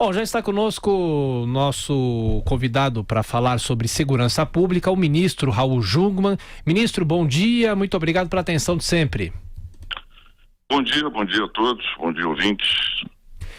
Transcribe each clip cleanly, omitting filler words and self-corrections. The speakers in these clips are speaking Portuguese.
Bom, já está conosco o nosso convidado para falar sobre segurança pública, o ministro Raul Jungmann. Ministro, bom dia, muito obrigado pela atenção de sempre. Bom dia a todos, bom dia ouvintes,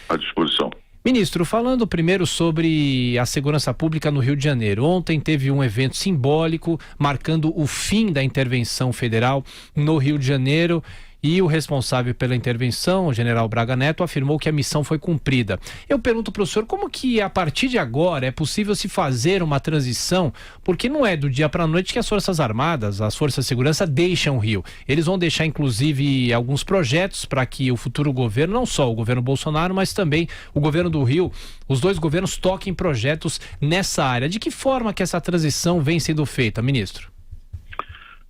à disposição. Ministro, falando primeiro sobre a segurança pública no Rio de Janeiro. Ontem teve um evento simbólico marcando o fim da intervenção federal no Rio de Janeiro. E o responsável pela intervenção, o general Braga Neto, afirmou que a missão foi cumprida. Eu pergunto para o senhor, como que a partir de agora é possível se fazer uma transição, porque não é do dia para a noite que as Forças Armadas, as Forças de Segurança deixam o Rio. Eles vão deixar, inclusive, alguns projetos para que o futuro governo, não só o governo Bolsonaro, mas também o governo do Rio, os dois governos toquem projetos nessa área. De que forma que essa transição vem sendo feita, ministro?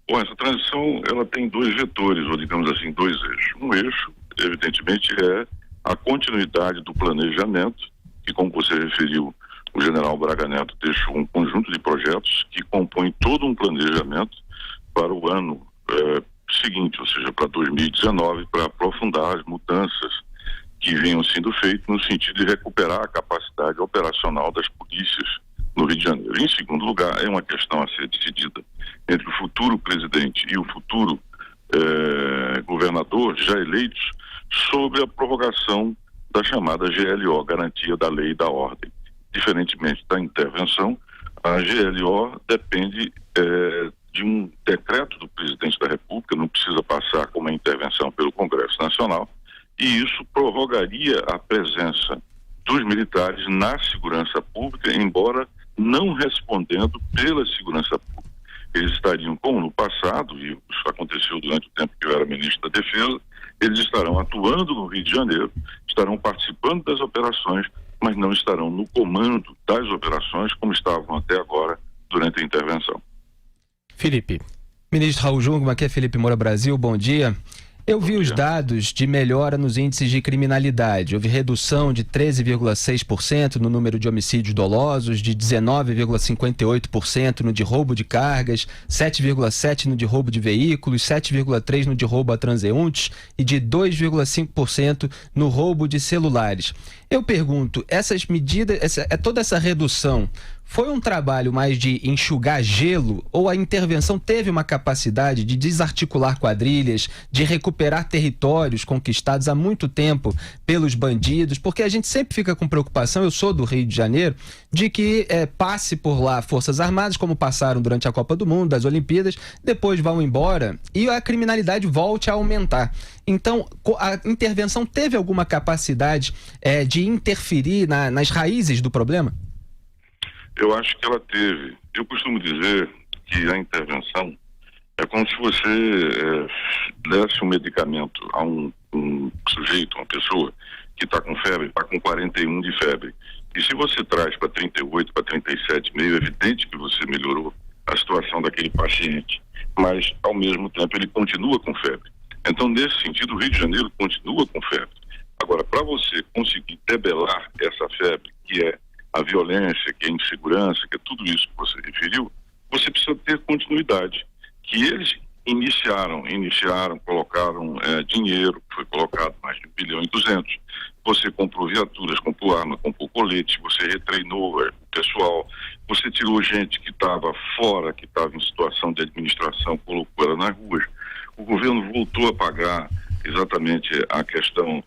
Bom, essa transição, ela tem dois vetores, ou digamos assim, dois eixos. Um eixo, evidentemente, é a continuidade do planejamento, que, como você referiu, o general Braga Neto deixou um conjunto de projetos que compõem todo um planejamento para o ano seguinte, ou seja, para 2019, para aprofundar as mudanças que venham sendo feitas no sentido de recuperar a capacidade operacional das polícias no Rio de Janeiro. Em segundo lugar, é uma questão a ser decidida entre o futuro presidente e o futuro governador já eleitos sobre a prorrogação da chamada GLO, Garantia da Lei e da Ordem. Diferentemente da intervenção, a GLO depende de um decreto do presidente da República, não precisa passar como uma intervenção pelo Congresso Nacional, e isso prorrogaria a presença dos militares na segurança pública, embora não respondendo pela segurança pública. Eles estariam, como no passado, e isso aconteceu durante o tempo que eu era ministro da Defesa, eles estarão atuando no Rio de Janeiro, estarão participando das operações, mas não estarão no comando das operações como estavam até agora durante a intervenção. Felipe. Ministro Raul Jungmann, aqui é Felipe Moura Brasil, bom dia. Eu vi os dados de melhora nos índices de criminalidade. Houve redução de 13,6% no número de homicídios dolosos, de 19,58% no de roubo de cargas, 7,7% no de roubo de veículos, 7,3% no de roubo a transeuntes e de 2,5% no roubo de celulares. Eu pergunto, essas medidas, toda essa redução, foi um trabalho mais de enxugar gelo ou a intervenção teve uma capacidade de desarticular quadrilhas, de recuperar territórios conquistados há muito tempo pelos bandidos? Porque a gente sempre fica com preocupação, eu sou do Rio de Janeiro, de que passe por lá Forças Armadas, como passaram durante a Copa do Mundo, das Olimpíadas, depois vão embora e a criminalidade volte a aumentar. Então, a intervenção teve alguma capacidade de interferir nas raízes do problema? Eu acho que ela teve. Eu costumo dizer que a intervenção é como se você desse um medicamento a um sujeito, uma pessoa que está com febre, está com 41 de febre. E se você traz para 38, para 37,5, é evidente que você melhorou a situação daquele paciente, mas ao mesmo tempo ele continua com febre. Então, nesse sentido, o Rio de Janeiro continua com febre. Agora, para você conseguir debelar essa febre, que é a violência, que é a insegurança, que é tudo isso que você referiu, você precisa ter continuidade. Que eles iniciaram, colocaram dinheiro, foi colocado mais de 1,2 bilhão. Você comprou viaturas, comprou arma, comprou colete, você retreinou o pessoal, você tirou gente que estava fora, que estava em situação de administração, colocou ela nas ruas. O governo voltou a pagar exatamente a questão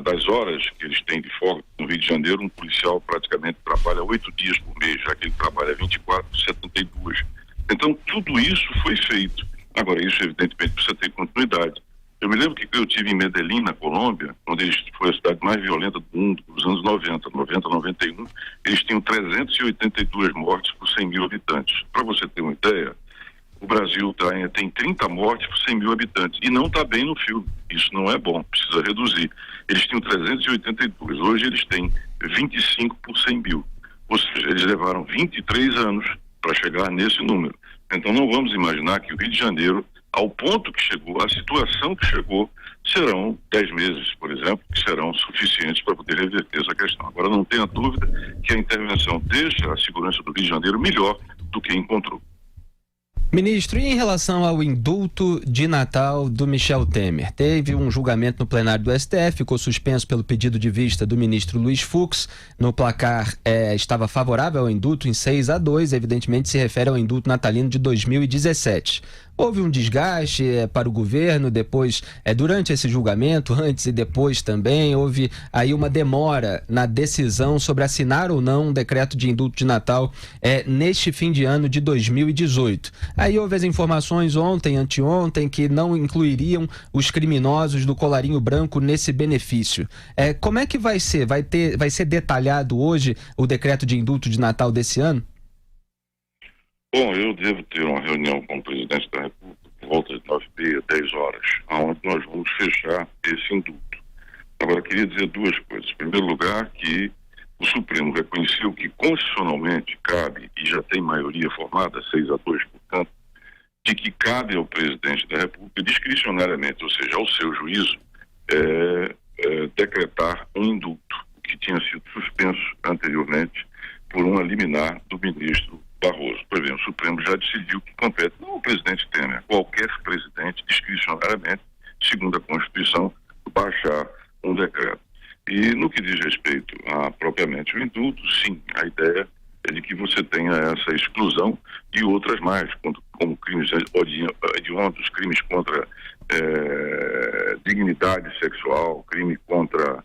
das horas que eles têm de folga. No Rio de Janeiro, um policial praticamente trabalha 8 dias por mês, já que ele trabalha 24 por 72. Então, tudo isso foi feito. Agora, isso evidentemente precisa ter continuidade. Eu me lembro que eu estive em Medellín, na Colômbia, onde foi a cidade mais violenta do mundo, nos anos 90, 91, eles tinham 382 mortes por 100 mil habitantes. Para você ter uma ideia, o Brasil tem 30 mortes por 100 mil habitantes e não está bem no filme. Isso não é bom, precisa reduzir. Eles tinham 382, hoje eles têm 25 por 100 mil. Ou seja, eles levaram 23 anos para chegar nesse número. Então não vamos imaginar que o Rio de Janeiro, ao ponto que chegou, a situação que chegou, serão 10 meses, por exemplo, que serão suficientes para poder reverter essa questão. Agora não tenha dúvida que a intervenção deixa a segurança do Rio de Janeiro melhor do que encontrou. Ministro, e em relação ao indulto de Natal do Michel Temer? Teve um julgamento no plenário do STF, ficou suspenso pelo pedido de vista do ministro Luiz Fux. No placar estava favorável ao indulto em 6-2, evidentemente se refere ao indulto natalino de 2017. Houve um desgaste para o governo depois, durante esse julgamento, antes e depois também, houve aí uma demora na decisão sobre assinar ou não um decreto de indulto de Natal neste fim de ano de 2018. Aí houve as informações ontem, anteontem, que não incluiriam os criminosos do colarinho branco nesse benefício. Como é que vai ser? Vai ser detalhado hoje o decreto de indulto de Natal desse ano? Bom, eu devo ter uma reunião com o presidente da República por volta de 9h30, 10 horas, onde nós vamos fechar esse indulto. Agora, queria dizer duas coisas. Em primeiro lugar, que o Supremo reconheceu que constitucionalmente cabe, e já tem maioria formada, 6-2, portanto, de que cabe ao presidente da República discricionariamente, ou seja, ao seu juízo, decretar um indulto, que tinha sido suspenso anteriormente por uma liminar do ministro Barroso. Por exemplo, o Supremo já decidiu que compete não ao presidente Temer, qualquer presidente, discricionariamente, segundo a Constituição, baixar um decreto. E no que diz respeito a propriamente o indulto, sim, a ideia é de que você tenha essa exclusão e outras mais, como crimes hediondos, crimes contra dignidade sexual, crime contra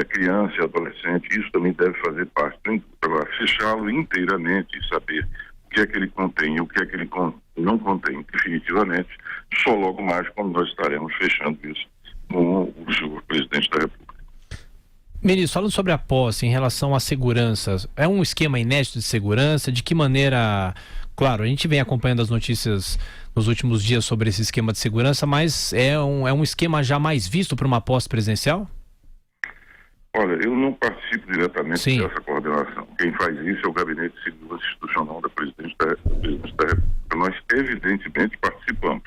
criança e adolescente. Isso também deve fazer parte do indulto. Agora, fechá-lo inteiramente e saber o que é que ele contém e o que é que ele não contém definitivamente, só logo mais quando nós estaremos fechando isso com o senhor presidente da República. Ministro, falando sobre a posse em relação à segurança, é um esquema inédito de segurança? De que maneira? Claro, a gente vem acompanhando as notícias nos últimos dias sobre esse esquema de segurança, mas é um esquema já mais visto para uma posse presidencial? Olha, eu não participo diretamente Sim. dessa coordenação. Quem faz isso é o Gabinete de Segurança Institucional da Presidente da República. Nós, evidentemente, participamos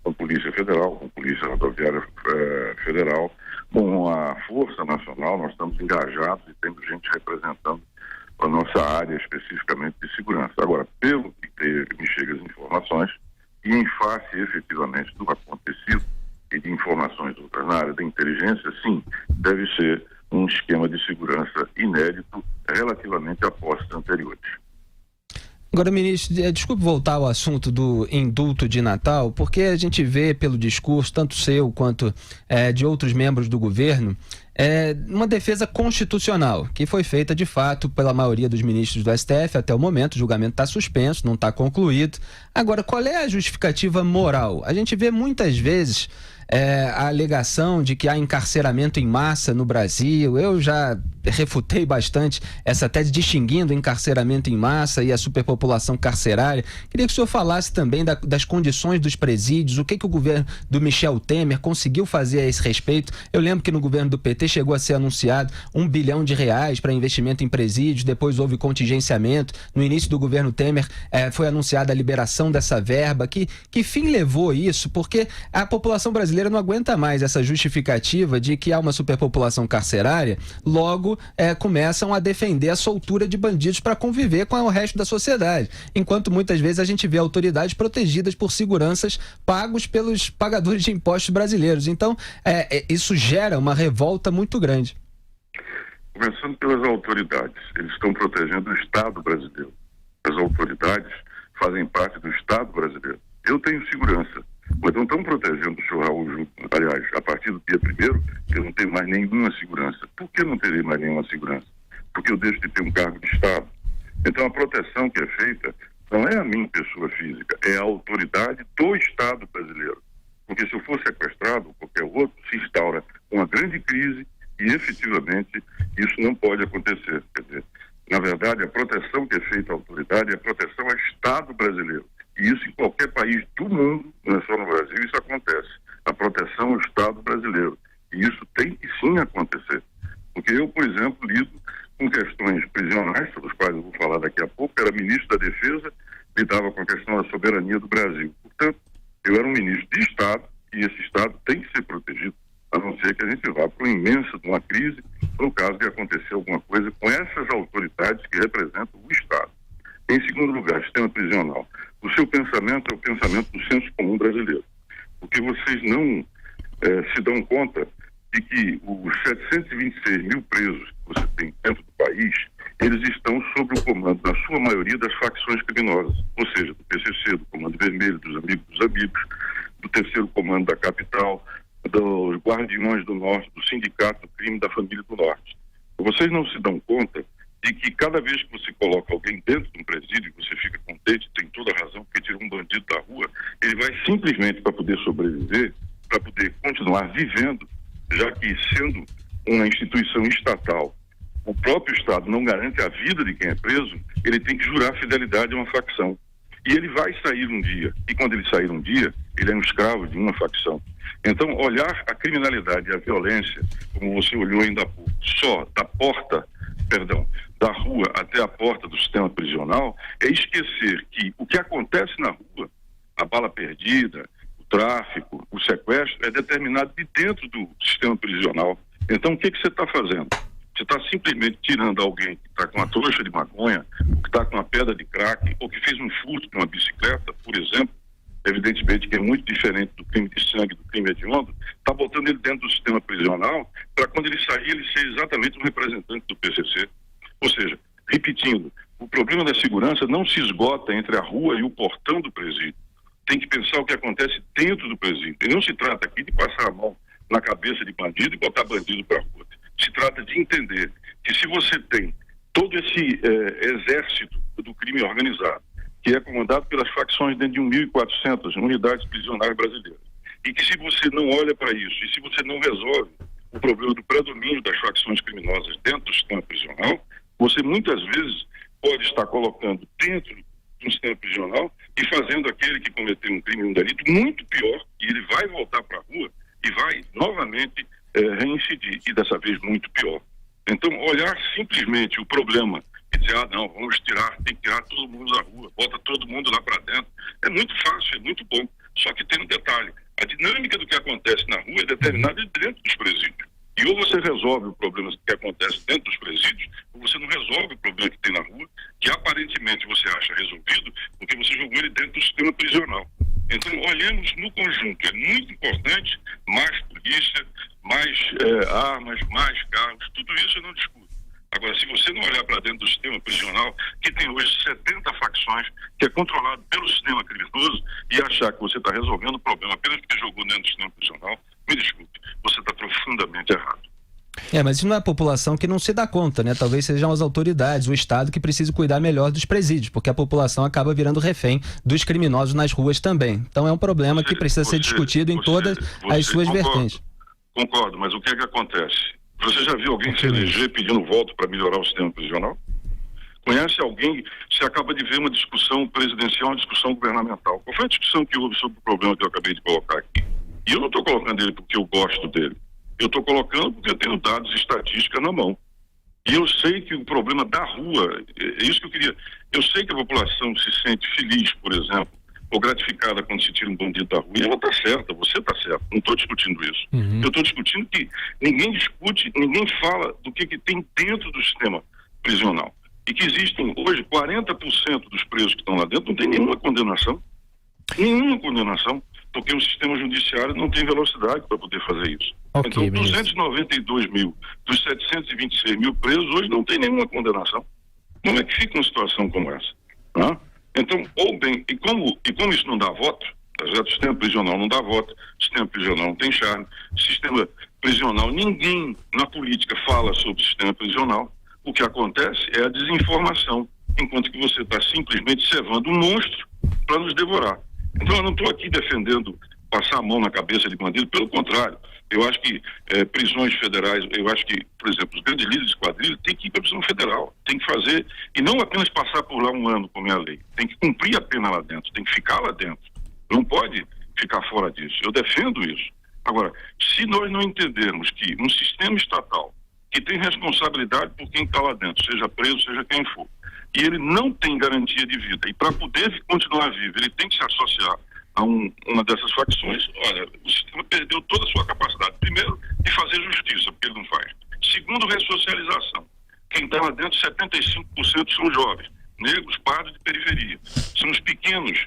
com a Polícia Federal, com a Polícia Rodoviária Federal, com a Força Nacional. Nós estamos engajados e temos gente representando a nossa área especificamente de segurança. Agora, pelo que me chegam as informações, e em face efetivamente do acontecido e de informações outras na área da inteligência, sim, deve ser um esquema de segurança inédito relativamente a posses anteriores. Agora, ministro, desculpe voltar ao assunto do indulto de Natal, porque a gente vê pelo discurso, tanto seu quanto de outros membros do governo, uma defesa constitucional, que foi feita de fato pela maioria dos ministros do STF até o momento. O julgamento está suspenso, não está concluído. Agora, qual é a justificativa moral? A gente vê muitas vezes a alegação de que há encarceramento em massa no Brasil. Eu já refutei bastante essa tese, distinguindo encarceramento em massa e a superpopulação carcerária. Queria que o senhor falasse também das condições dos presídios, o que o governo do Michel Temer conseguiu fazer a esse respeito. Eu lembro que no governo do PT chegou a ser anunciado R$1 bilhão para investimento em presídios, depois houve contingenciamento. No início do governo Temer foi anunciada a liberação dessa verba. Que fim levou isso? Porque a população brasileira não aguenta mais essa justificativa de que há uma superpopulação carcerária, logo começam a defender a soltura de bandidos para conviver com o resto da sociedade, enquanto muitas vezes a gente vê autoridades protegidas por seguranças pagos pelos pagadores de impostos brasileiros. Então, isso gera uma revolta muito grande. Começando pelas autoridades, eles estão protegendo o Estado brasileiro. As autoridades fazem parte do Estado brasileiro. Eu tenho segurança, mas não estão protegendo o senhor Raul Júnior. Aliás, a partir do dia 1º, eu não tenho mais nenhuma segurança. Por que não terei mais nenhuma segurança? Porque eu deixo de ter um cargo de Estado. Então, a proteção que é feita não é a minha pessoa física, é a autoridade do Estado brasileiro. Porque se eu for sequestrado ou qualquer outro, se instaura uma grande crise e, efetivamente, isso não pode acontecer. Quer dizer, na verdade, a proteção que é feita à autoridade é a proteção ao Estado brasileiro. E isso em qualquer país do mundo, não é só no Brasil, isso acontece. A proteção ao Estado brasileiro. E isso tem que sim acontecer. Porque eu, por exemplo, lido com questões prisionais, sobre as quais eu vou falar daqui a pouco, era ministro da Defesa, lidava com a questão da soberania do Brasil. Portanto, eu era um ministro de Estado e esse Estado tem que ser protegido, a não ser que a gente vá para uma imensa de uma crise, no caso de acontecer alguma coisa com essas autoridades que representam o Estado. Em segundo lugar, sistema prisional. O seu pensamento é o pensamento do senso comum brasileiro. Porque vocês não se dão conta de que os 726 mil presos que você tem dentro do país, eles estão sob o comando, na sua maioria, das facções criminosas, ou seja, do PCC, do Comando Vermelho, dos Amigos, do Terceiro Comando da Capital, dos Guardiões do Norte, do Sindicato do Crime da Família do Norte. Vocês não se dão conta de que cada vez que você coloca alguém dentro de um presídio, você fica contente, tem toda a razão, porque tira um bandido da rua, ele vai simplesmente para poder sobreviver, para poder continuar vivendo, já que sendo uma instituição estatal, o próprio Estado não garante a vida de quem é preso, ele tem que jurar fidelidade a uma facção. E ele vai sair um dia. E quando ele sair um dia, ele é um escravo de uma facção. Então, olhar a criminalidade e a violência, como você olhou ainda há pouco, só da rua até a porta do sistema prisional, é esquecer que o que acontece na rua, a bala perdida, o tráfico, o sequestro, é determinado de dentro do sistema prisional. Então, o que você está fazendo? Você está simplesmente tirando alguém que está com uma trouxa de maconha, ou que está com uma pedra de crack, ou que fez um furto de uma bicicleta, por exemplo, evidentemente que é muito diferente do crime de sangue, do crime hediondo, está botando ele dentro do sistema prisional para quando ele sair, ele ser exatamente um representante do PCC. Ou seja, repetindo, o problema da segurança não se esgota entre a rua e o portão do presídio. Tem que pensar o que acontece dentro do presídio. E não se trata aqui de passar a mão na cabeça de bandido e botar bandido para a rua. Se trata de entender que se você tem todo esse exército do crime organizado, que é comandado pelas facções dentro de 1.400 unidades prisionais brasileiras, e que se você não olha para isso, e se você não resolve o problema do predomínio das facções criminosas dentro do sistema prisional, você muitas vezes pode estar colocando dentro do sistema prisional e fazendo aquele que cometeu um crime, um delito muito pior, e ele vai voltar para a rua e vai novamente reincidir, e dessa vez muito pior. Então, olhar simplesmente o problema e dizer, não, vamos tirar, tem que tirar todo mundo da rua, bota todo mundo lá para dentro, é muito fácil, é muito bom. Só que tem um detalhe, a dinâmica do que acontece na rua é determinada dentro dos presídios. E ou você resolve o problema que acontece dentro dos presídios, ou você não resolve o problema que tem na rua, que aparentemente você acha resolvido, porque você jogou ele dentro do sistema prisional. Então, olhemos no conjunto. É muito importante mais polícia, mais armas, mais carros, tudo isso eu não discuto. Agora, se você não olhar para dentro do sistema prisional, que tem hoje 70 facções, que é controlado pelo sistema criminoso, e achar que você está resolvendo o problema apenas porque jogou dentro do sistema prisional, me desculpe, você está profundamente errado. Mas isso não é a população que não se dá conta, né? Talvez sejam as autoridades, o Estado que precisa cuidar melhor dos presídios, porque a população acaba virando refém dos criminosos nas ruas também. Então é um problema que precisa ser discutido em todas as suas vertentes. Concordo, mas o que é que acontece? Você já viu alguém se eleger pedindo voto para melhorar o sistema prisional? Conhece alguém? Você acaba de ver uma discussão presidencial, uma discussão governamental. Qual foi a discussão que houve sobre o problema que eu acabei de colocar aqui? E eu não estou colocando ele porque eu gosto dele. Eu estou colocando porque eu tenho dados e estatística na mão. E eu sei que o problema da rua, é isso que eu queria. Eu sei que a população se sente feliz, por exemplo, ou gratificada quando se tira um bandido da rua. E ela está certa, você está certo. Não estou discutindo isso. Eu estou discutindo que ninguém discute, ninguém fala do que tem dentro do sistema prisional. E que existem hoje 40% dos presos que estão lá dentro não tem nenhuma condenação. Nenhuma condenação. Porque o sistema judiciário não tem velocidade para poder fazer isso. Então, 292 mil dos 726 mil presos hoje não tem nenhuma condenação. Como é que fica uma situação como essa? Então, ou bem, e como isso não dá voto, o sistema prisional não dá voto, o sistema prisional não tem charme, o sistema prisional, ninguém na política fala sobre o sistema prisional, o que acontece é a desinformação, enquanto que você está simplesmente cevando um monstro para nos devorar. Então, eu não estou aqui defendendo passar a mão na cabeça de bandido, pelo contrário. Eu acho que prisões federais, eu acho que, por exemplo, os grandes líderes de quadrilha têm que ir para a prisão federal, tem que fazer, e não apenas passar por lá um ano, como é a lei, tem que cumprir a pena lá dentro, tem que ficar lá dentro, não pode ficar fora disso. Eu defendo isso. Agora, se nós não entendermos que um sistema estatal que tem responsabilidade por quem está lá dentro, seja preso, seja quem for, e ele não tem garantia de vida, e para poder continuar vivo, ele tem que se associar a uma dessas facções, olha, o sistema perdeu toda a sua capacidade, primeiro, de fazer justiça, porque ele não faz. Segundo, ressocialização. Quem está lá dentro, 75% são jovens. negros, pardos de periferia. São os pequenos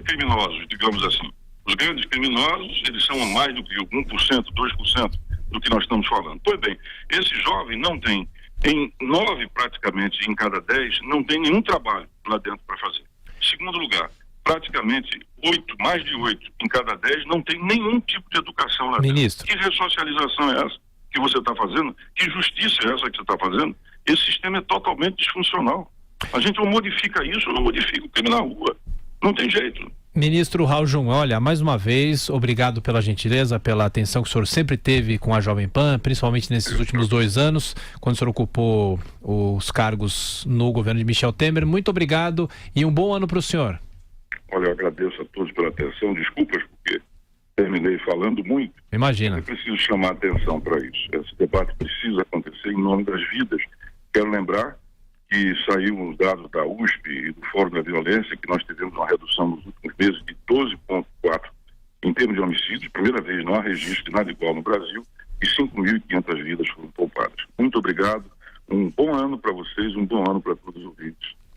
criminosos, digamos assim. Os grandes criminosos, eles são mais do que 1%, 2% do que nós estamos falando. Pois bem, esse jovem não tem, em 9 praticamente em cada 10, não tem nenhum trabalho lá dentro para fazer. Segundo lugar, praticamente 8, mais de 8 em cada 10 não tem nenhum tipo de educação lá Ministro. dentro. Que ressocialização é essa que você está fazendo? Que justiça é essa que você está fazendo? Esse sistema é totalmente disfuncional. A gente ou modifica isso ou não modifica o crime na rua. Não tem jeito. Ministro Raul Jung, olha, mais uma vez, obrigado pela gentileza, pela atenção que o senhor sempre teve com a Jovem Pan, principalmente nesses últimos 2 anos, quando o senhor ocupou os cargos no governo de Michel Temer. Muito obrigado e um bom ano para o senhor. Olha, eu agradeço a todos pela atenção. Desculpas porque terminei falando muito. Imagina. Eu preciso chamar a atenção para isso. Esse debate precisa acontecer em nome das vidas. Quero lembrar que saiu os dados da USP e do Fórum da Violência, que nós tivemos uma redução nos últimos meses de 12,4% em termos de homicídios. Primeira vez, não há registro de nada igual no Brasil, e 5.500 vidas foram poupadas. Muito obrigado, um bom ano para vocês, um bom ano para todos os ouvintes.